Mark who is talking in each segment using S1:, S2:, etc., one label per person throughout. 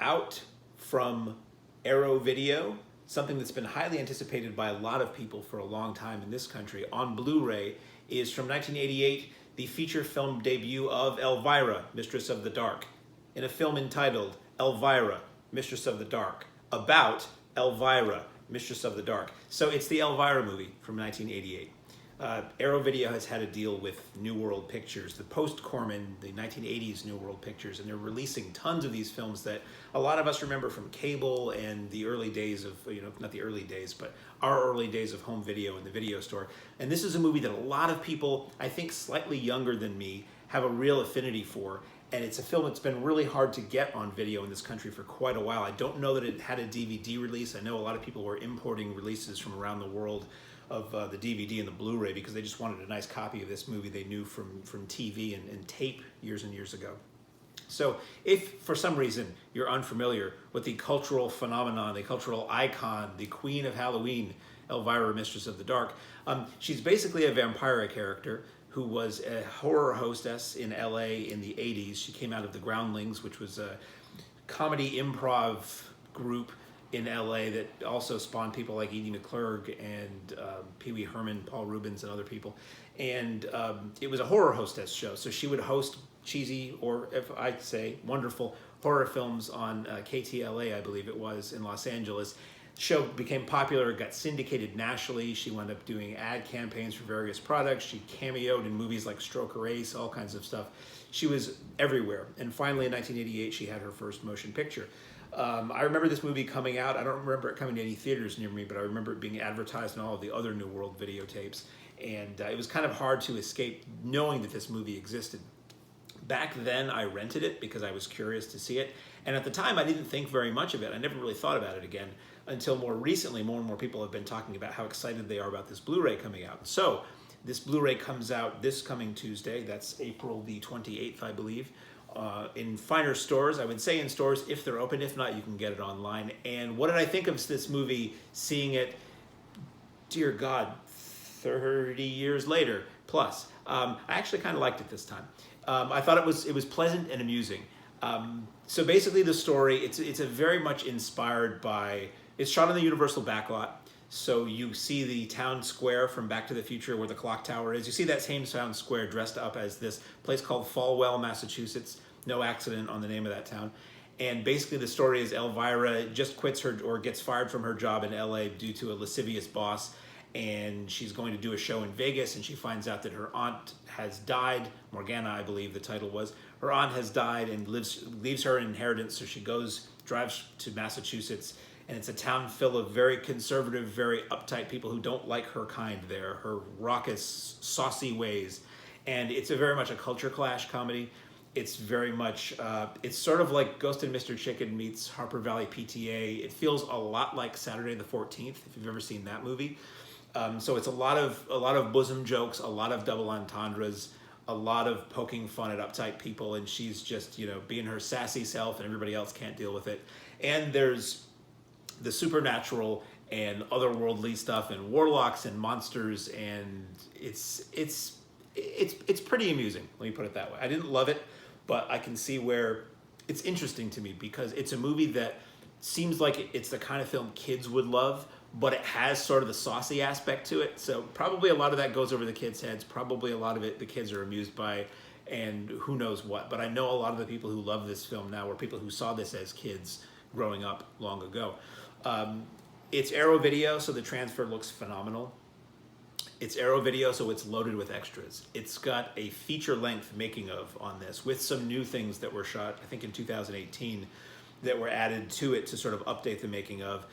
S1: out from Arrow Video, something that's been highly anticipated by a lot of people for a long time in this country, on Blu-ray, is from 1988, the feature film debut of Elvira, Mistress of the Dark, in a film entitled Elvira, Mistress of the Dark, about Elvira, Mistress of the Dark. So it's the Elvira movie from 1988. Arrow Video has had a deal with New World Pictures, the post-Corman, the 1980s New World Pictures, and they're releasing tons of these films that a lot of us remember from cable and the early days of, not the early days, but our early days of home video in the video store. And this is a movie that a lot of people, I think slightly younger than me, have a real affinity for. And it's a film that's been really hard to get on video in this country for quite a while. I don't know that it had a DVD release. I know a lot of people were importing releases from around the world of the DVD and the Blu-ray because they just wanted a nice copy of this movie they knew from TV and tape years and years ago. So if for some reason you're unfamiliar with the cultural phenomenon, the cultural icon, the Queen of Halloween, Elvira, Mistress of the Dark, she's basically a vampire character who was a horror hostess in LA in the 80s. She came out of the Groundlings, which was a comedy improv group in LA that also spawned people like Edie McClurg and Pee Wee Herman, Paul Rubens, and other people. And it was a horror hostess show. So she would host cheesy, or if I'd say wonderful, horror films on KTLA, I believe it was, in Los Angeles. The show became popular, got syndicated nationally. She wound up doing ad campaigns for various products. She cameoed in movies like Stroker Ace, all kinds of stuff. She was everywhere. And finally, in 1988, she had her first motion picture. I remember this movie coming out. I don't remember it coming to any theaters near me, but I remember it being advertised in all of the other New World videotapes. And it was kind of hard to escape knowing that this movie existed. Back then, I rented it because I was curious to see it. And at the time, I didn't think very much of it. I never really thought about it again until more recently. More and more people have been talking about how excited they are about this Blu-ray coming out. So this Blu-ray comes out this coming Tuesday. That's April the 28th, I believe. In finer stores, I would say in stores if they're open. If not, you can get it online. And what did I think of this movie, seeing it, dear God, 30 years later plus? I actually kind of liked it this time. I thought it was pleasant and amusing. So basically the story, it's a very much inspired by, it's shot on the Universal backlot. So you see the town square from Back to the Future where the clock tower is. You see that same town square dressed up as this place called Falwell, Massachusetts. No accident on the name of that town. And basically the story is Elvira just quits her, or gets fired from her job in LA due to a lascivious boss. And she's going to do a show in Vegas, and she finds out that her aunt has died. Morgana, I believe the title was. Her aunt has died and leaves her an inheritance, so she drives to Massachusetts. And it's a town full of very conservative, very uptight people who don't like her kind there, her raucous, saucy ways. And it's very much a culture clash comedy. It's very much, it's sort of like Ghost and Mr. Chicken meets Harper Valley PTA. It feels a lot like Saturday the 14th, if you've ever seen that movie. So it's a lot of bosom jokes, a lot of double entendres, a lot of poking fun at uptight people, and she's just, being her sassy self, and everybody else can't deal with it. And there's the supernatural and otherworldly stuff and warlocks and monsters, and it's pretty amusing, let me put it that way. I didn't love it, but I can see where it's interesting to me because it's a movie that seems like it's the kind of film kids would love, but it has sort of the saucy aspect to it. So probably a lot of that goes over the kids' heads. Probably a lot of it the kids are amused by, and who knows what. But I know a lot of the people who love this film now were people who saw this as kids growing up long ago. It's Arrow Video, so the transfer looks phenomenal. It's Arrow Video, so it's loaded with extras. It's got a feature-length making of on this with some new things that were shot, I think in 2018, that were added to it to sort of update the making of.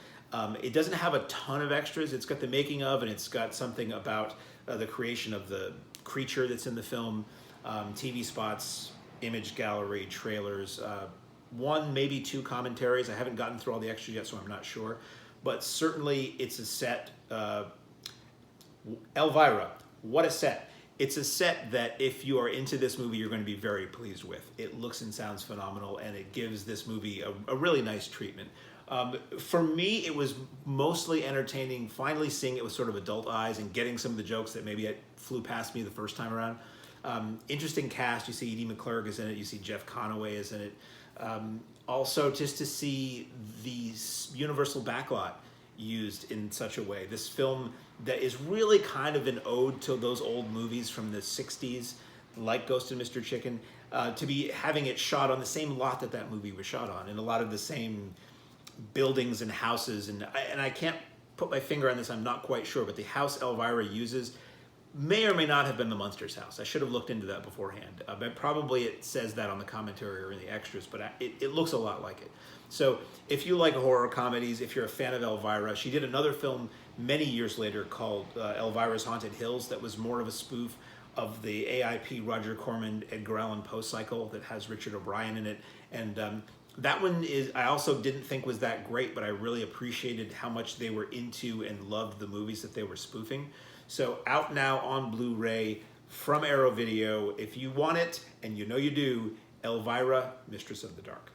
S1: It doesn't have a ton of extras. It's got the making of, and it's got something about the creation of the creature that's in the film, TV spots, image gallery, trailers, one, maybe two commentaries. I haven't gotten through all the extras yet, so I'm not sure. But certainly it's a set. Elvira, what a set. It's a set that if you are into this movie, you're going to be very pleased with. It looks and sounds phenomenal, and it gives this movie a really nice treatment. For me, it was mostly entertaining, finally seeing it with sort of adult eyes and getting some of the jokes that maybe flew past me the first time around. Interesting cast. You see Edie McClurg is in it. You see Jeff Conaway is in it. Also, just to see the universal backlot used in such a way. This film that is really kind of an ode to those old movies from the 60s, like Ghost and Mr. Chicken, to be having it shot on the same lot that that movie was shot on, and a lot of the same buildings and houses. And I can't put my finger on this, I'm not quite sure, but the house Elvira uses may or may not have been the Munsters house. I should have looked into that beforehand. But probably it says that on the commentary or in the extras, but it looks a lot like it. So if you like horror comedies, if you're a fan of Elvira, she did another film many years later called Elvira's Haunted Hills that was more of a spoof of the AIP Roger Corman Edgar Allan Poe cycle that has Richard O'Brien in it. And that one I also didn't think was that great, but I really appreciated how much they were into and loved the movies that they were spoofing. So out now on Blu-ray from Arrow Video. If you want it, and you know you do, Elvira, Mistress of the Dark.